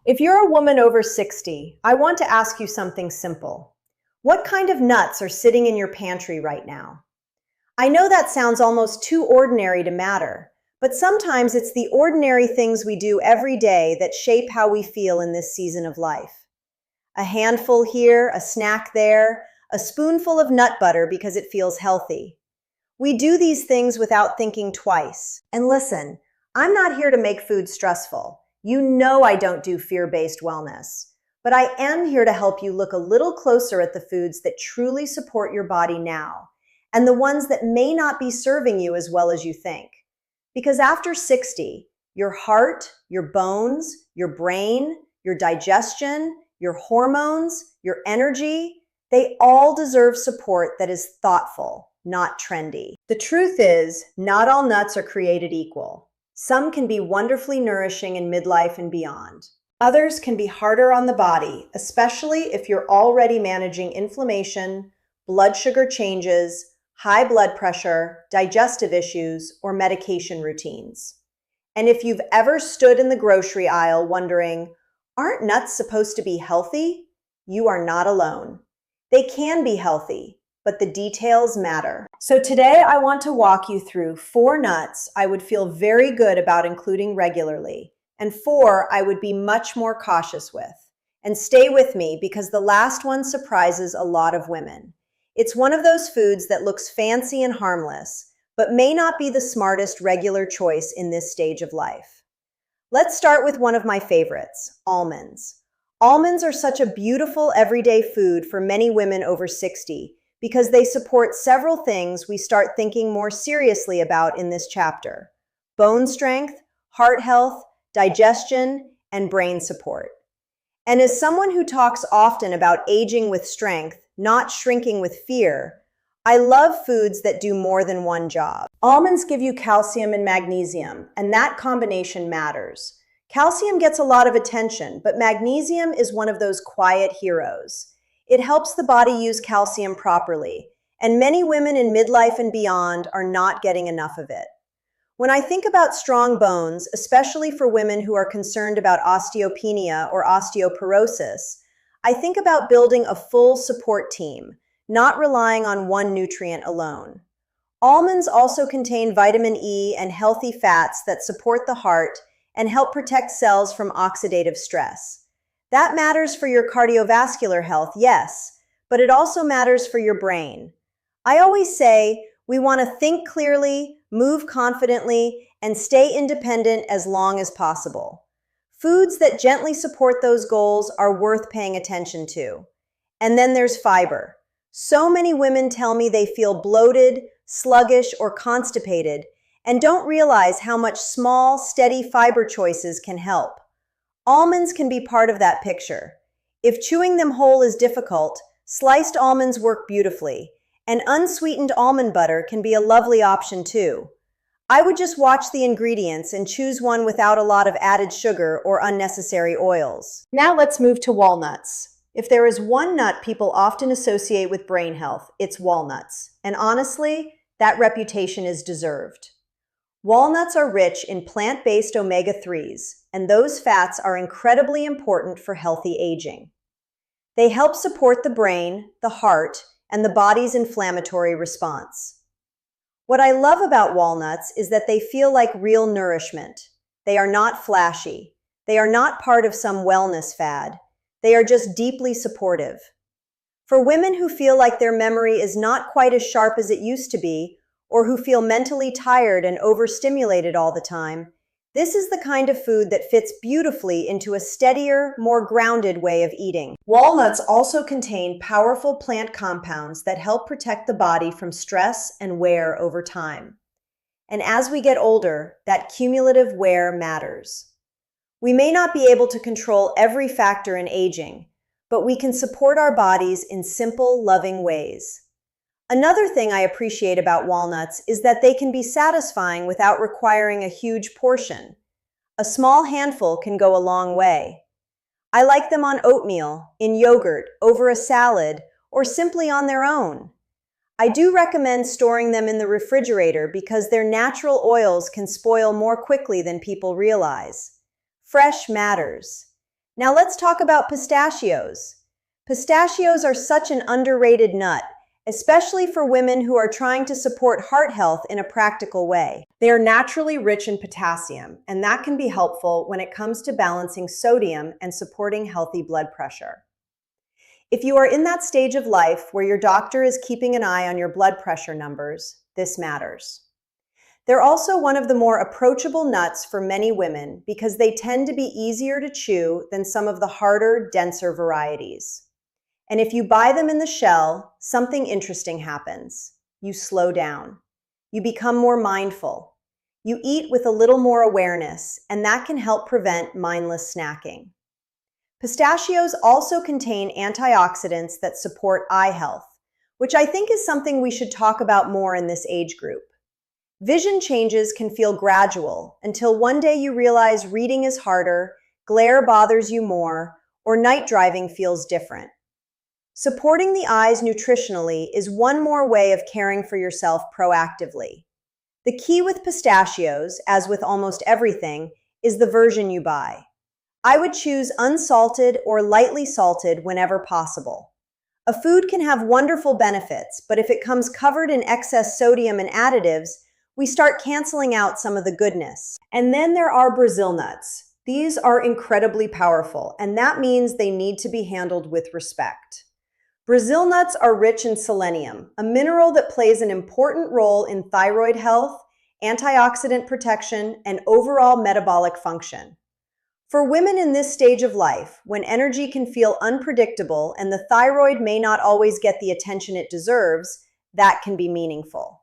If you're a woman over 60, I want to ask you something simple. What kind of nuts are sitting in your pantry right now? I know that sounds almost too ordinary to matter, but sometimes it's the ordinary things we do every day that shape how we feel in this season of life. A handful here, a snack there, a spoonful of nut butter because it feels healthy. We do these things without thinking twice. And listen, I'm not here to make food stressful. You know I don't do fear-based wellness. But I am here to help you look a little closer at the foods that truly support your body now, and the ones that may not be serving you as well as you think. Because after 60, your heart, your bones, your brain, your digestion, your hormones, your energy, they all deserve support that is thoughtful, not trendy. The truth is, not all nuts are created equal. Some can be wonderfully nourishing in midlife and beyond. Others can be harder on the body, especially if you're already managing inflammation, blood sugar changes, high blood pressure, digestive issues, or medication routines. And if you've ever stood in the grocery aisle wondering, aren't nuts supposed to be healthy? You are not alone. They can be healthy, but the details matter. So today I want to walk you through 4 nuts I would feel very good about including regularly, and 4 I would be much more cautious with. And stay with me because the last one surprises a lot of women. It's one of those foods that looks fancy and harmless, but may not be the smartest regular choice in this stage of life. Let's start with one of my favorites, almonds. Almonds are such a beautiful everyday food for many women over 60 because they support several things we start thinking more seriously about in this chapter: bone strength, heart health, digestion, and brain support. And as someone who talks often about aging with strength, not shrinking with fear, I love foods that do more than one job. Almonds give you calcium and magnesium, and that combination matters. Calcium gets a lot of attention, but magnesium is one of those quiet heroes. It helps the body use calcium properly, and many women in midlife and beyond are not getting enough of it. When I think about strong bones, especially for women who are concerned about osteopenia or osteoporosis, I think about building a full support team, not relying on one nutrient alone. Almonds also contain vitamin E and healthy fats that support the heart and help protect cells from oxidative stress. That matters for your cardiovascular health, yes, but it also matters for your brain. I always say we want to think clearly, move confidently, and stay independent as long as possible. Foods that gently support those goals are worth paying attention to. And then there's fiber. So many women tell me they feel bloated, sluggish, or constipated, and don't realize how much small, steady fiber choices can help. Almonds can be part of that picture. If chewing them whole is difficult, sliced almonds work beautifully, and unsweetened almond butter can be a lovely option too. I would just watch the ingredients and choose one without a lot of added sugar or unnecessary oils. Now let's move to walnuts. If there is one nut people often associate with brain health, it's walnuts. And honestly, that reputation is deserved. Walnuts are rich in plant-based omega-3s, and those fats are incredibly important for healthy aging. They help support the brain, the heart, and the body's inflammatory response. What I love about walnuts is that they feel like real nourishment. They are not flashy. They are not part of some wellness fad. They are just deeply supportive. For women who feel like their memory is not quite as sharp as it used to be, or who feel mentally tired and overstimulated all the time, this is the kind of food that fits beautifully into a steadier, more grounded way of eating. Walnuts also contain powerful plant compounds that help protect the body from stress and wear over time. And as we get older, that cumulative wear matters. We may not be able to control every factor in aging, but we can support our bodies in simple, loving ways. Another thing I appreciate about walnuts is that they can be satisfying without requiring a huge portion. A small handful can go a long way. I like them on oatmeal, in yogurt, over a salad, or simply on their own. I do recommend storing them in the refrigerator because their natural oils can spoil more quickly than people realize. Fresh matters. Now let's talk about pistachios. Pistachios are such an underrated nut, especially for women who are trying to support heart health in a practical way. They are naturally rich in potassium, and that can be helpful when it comes to balancing sodium and supporting healthy blood pressure. If you are in that stage of life where your doctor is keeping an eye on your blood pressure numbers, this matters. They're also one of the more approachable nuts for many women because they tend to be easier to chew than some of the harder, denser varieties. And if you buy them in the shell, something interesting happens. You slow down. You become more mindful. You eat with a little more awareness, and that can help prevent mindless snacking. Pistachios also contain antioxidants that support eye health, which I think is something we should talk about more in this age group. Vision changes can feel gradual until one day you realize reading is harder, glare bothers you more, or night driving feels different. Supporting the eyes nutritionally is one more way of caring for yourself proactively. The key with pistachios, as with almost everything, is the version you buy. I would choose unsalted or lightly salted whenever possible. A food can have wonderful benefits, but if it comes covered in excess sodium and additives, we start canceling out some of the goodness. And then there are Brazil nuts. These are incredibly powerful, and that means they need to be handled with respect. Brazil nuts are rich in selenium, a mineral that plays an important role in thyroid health, antioxidant protection, and overall metabolic function. For women in this stage of life, when energy can feel unpredictable and the thyroid may not always get the attention it deserves, that can be meaningful.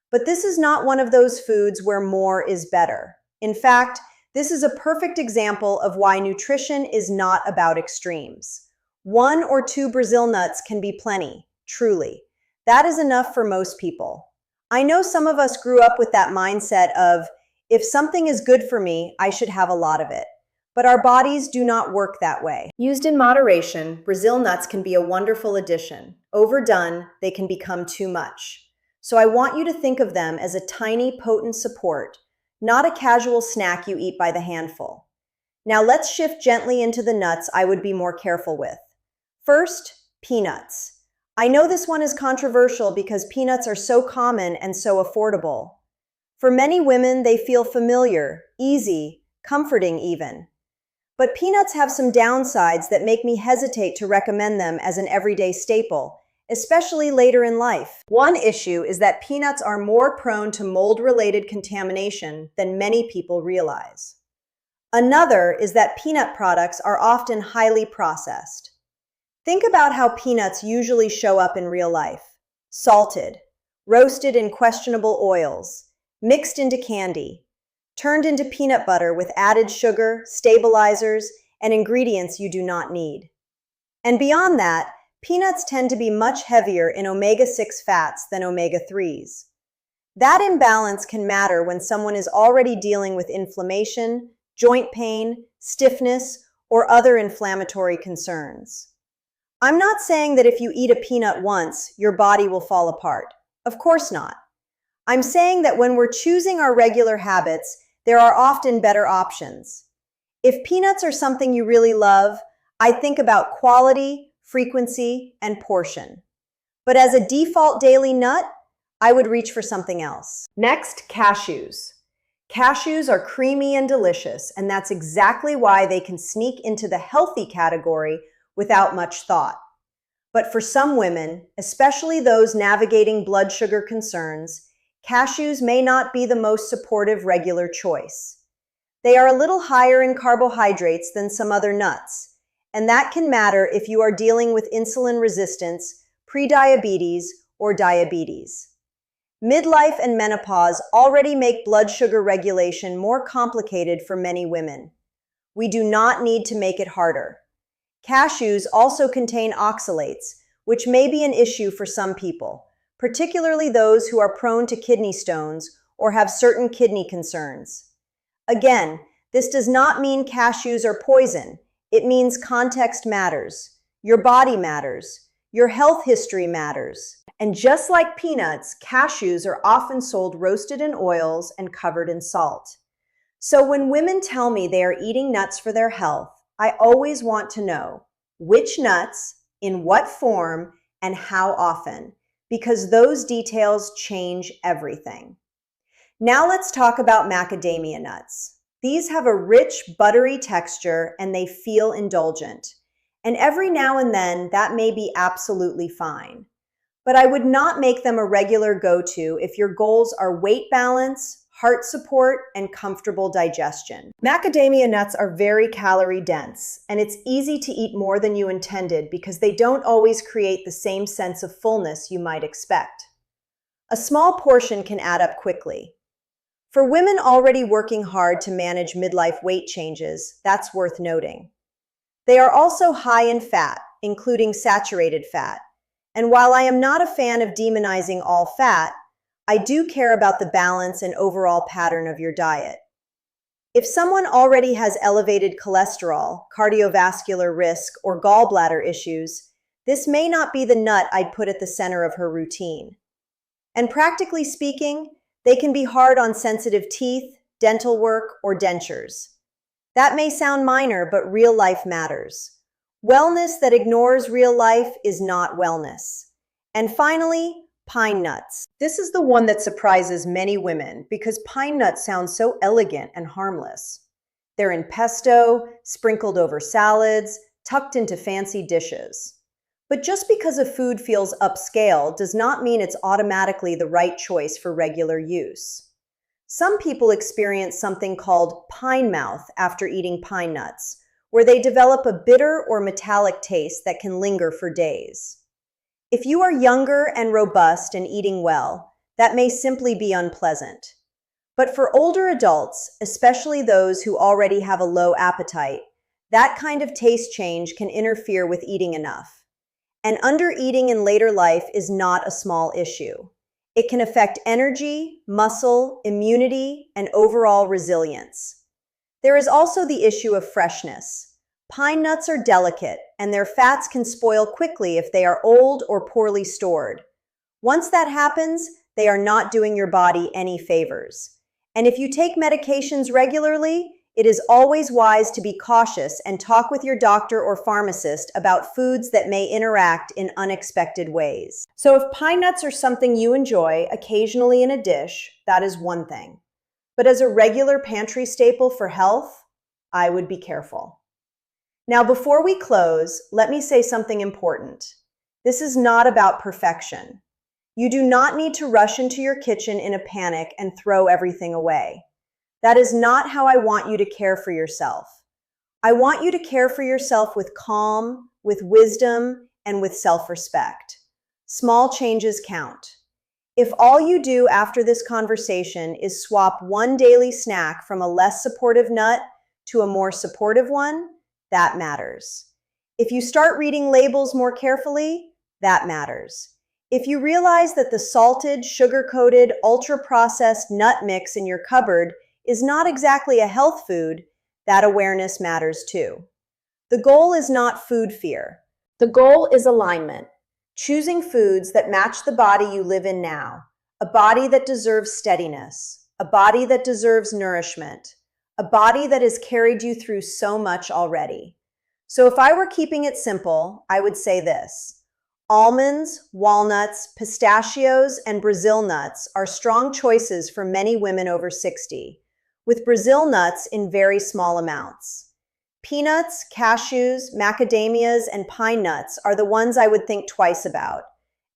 But this is not one of those foods where more is better. In fact, this is a perfect example of why nutrition is not about extremes. 1 or 2 Brazil nuts can be plenty, truly. That is enough for most people. I know some of us grew up with that mindset of, if something is good for me, I should have a lot of it. But our bodies do not work that way. Used in moderation, Brazil nuts can be a wonderful addition. Overdone, they can become too much. So I want you to think of them as a tiny, potent support, not a casual snack you eat by the handful. Now let's shift gently into the nuts I would be more careful with. First, peanuts. I know this one is controversial because peanuts are so common and so affordable. For many women, they feel familiar, easy, comforting even. But peanuts have some downsides that make me hesitate to recommend them as an everyday staple, especially later in life. One issue is that peanuts are more prone to mold-related contamination than many people realize. Another is that peanut products are often highly processed. Think about how peanuts usually show up in real life. Salted, roasted in questionable oils, mixed into candy, turned into peanut butter with added sugar, stabilizers, and ingredients you do not need. And beyond that, peanuts tend to be much heavier in omega-6 fats than omega-3s. That imbalance can matter when someone is already dealing with inflammation, joint pain, stiffness, or other inflammatory concerns. I'm not saying that if you eat a peanut once, your body will fall apart. Of course not. I'm saying that when we're choosing our regular habits, there are often better options. If peanuts are something you really love, I think about quality, frequency, and portion. But as a default daily nut, I would reach for something else. Next, cashews. Cashews are creamy and delicious, and that's exactly why they can sneak into the healthy category without much thought. But for some women, especially those navigating blood sugar concerns, cashews may not be the most supportive regular choice. They are a little higher in carbohydrates than some other nuts, and that can matter if you are dealing with insulin resistance, prediabetes, or diabetes. Midlife and menopause already make blood sugar regulation more complicated for many women. We do not need to make it harder. Cashews also contain oxalates, which may be an issue for some people, particularly those who are prone to kidney stones or have certain kidney concerns. Again, this does not mean cashews are poison. It means context matters. Your body matters. Your health history matters. And just like peanuts, cashews are often sold roasted in oils and covered in salt. So when women tell me they are eating nuts for their health, I always want to know which nuts, in what form, and how often, because those details change everything. Now let's talk about macadamia nuts. These have a rich, buttery texture and they feel indulgent. And every now and then, that may be absolutely fine. But I would not make them a regular go-to if your goals are weight balance, heart support, and comfortable digestion. Macadamia nuts are very calorie dense, and it's easy to eat more than you intended because they don't always create the same sense of fullness you might expect. A small portion can add up quickly. For women already working hard to manage midlife weight changes, that's worth noting. They are also high in fat, including saturated fat. And while I am not a fan of demonizing all fat, I do care about the balance and overall pattern of your diet. If someone already has elevated cholesterol, cardiovascular risk, or gallbladder issues, this may not be the nut I'd put at the center of her routine. And practically speaking, they can be hard on sensitive teeth, dental work, or dentures. That may sound minor, but real life matters. Wellness that ignores real life is not wellness. And finally, pine nuts. This is the one that surprises many women because pine nuts sound so elegant and harmless. They're in pesto, sprinkled over salads, tucked into fancy dishes. But just because a food feels upscale does not mean it's automatically the right choice for regular use. Some people experience something called pine mouth after eating pine nuts, where they develop a bitter or metallic taste that can linger for days. If you are younger and robust and eating well, that may simply be unpleasant. But for older adults, especially those who already have a low appetite, that kind of taste change can interfere with eating enough. And undereating in later life is not a small issue. It can affect energy, muscle, immunity, and overall resilience. There is also the issue of freshness. Pine nuts are delicate, and their fats can spoil quickly if they are old or poorly stored. Once that happens, they are not doing your body any favors. And if you take medications regularly, it is always wise to be cautious and talk with your doctor or pharmacist about foods that may interact in unexpected ways. So if pine nuts are something you enjoy occasionally in a dish, that is one thing. But as a regular pantry staple for health, I would be careful. Now, before we close, let me say something important. This is not about perfection. You do not need to rush into your kitchen in a panic and throw everything away. That is not how I want you to care for yourself. I want you to care for yourself with calm, with wisdom, and with self-respect. Small changes count. If all you do after this conversation is swap one daily snack from a less supportive nut to a more supportive one, that matters. If you start reading labels more carefully, that matters. If you realize that the salted, sugar-coated, ultra-processed nut mix in your cupboard is not exactly a health food, that awareness matters too. The goal is not food fear. The goal is alignment. Choosing foods that match the body you live in now, a body that deserves steadiness, a body that deserves nourishment, a body that has carried you through so much already. So if I were keeping it simple, I would say this. Almonds, walnuts, pistachios, and Brazil nuts are strong choices for many women over 60, with Brazil nuts in very small amounts. Peanuts, cashews, macadamias, and pine nuts are the ones I would think twice about,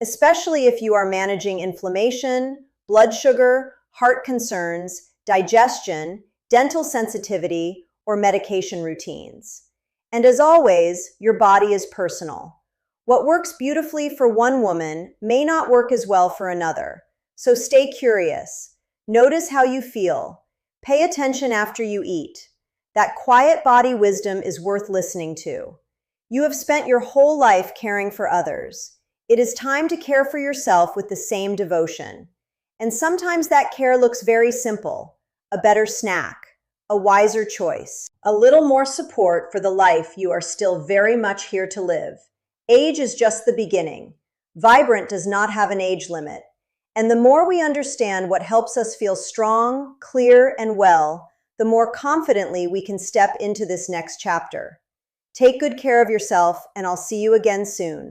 especially if you are managing inflammation, blood sugar, heart concerns, digestion, dental sensitivity, or medication routines. And as always, your body is personal. What works beautifully for one woman may not work as well for another. So stay curious. Notice how you feel. Pay attention after you eat. That quiet body wisdom is worth listening to. You have spent your whole life caring for others. It is time to care for yourself with the same devotion. And sometimes that care looks very simple. A better snack, a wiser choice, a little more support for the life you are still very much here to live. Age is just the beginning. Vibrant does not have an age limit. And the more we understand what helps us feel strong, clear, and well, the more confidently we can step into this next chapter. Take good care of yourself, and I'll see you again soon.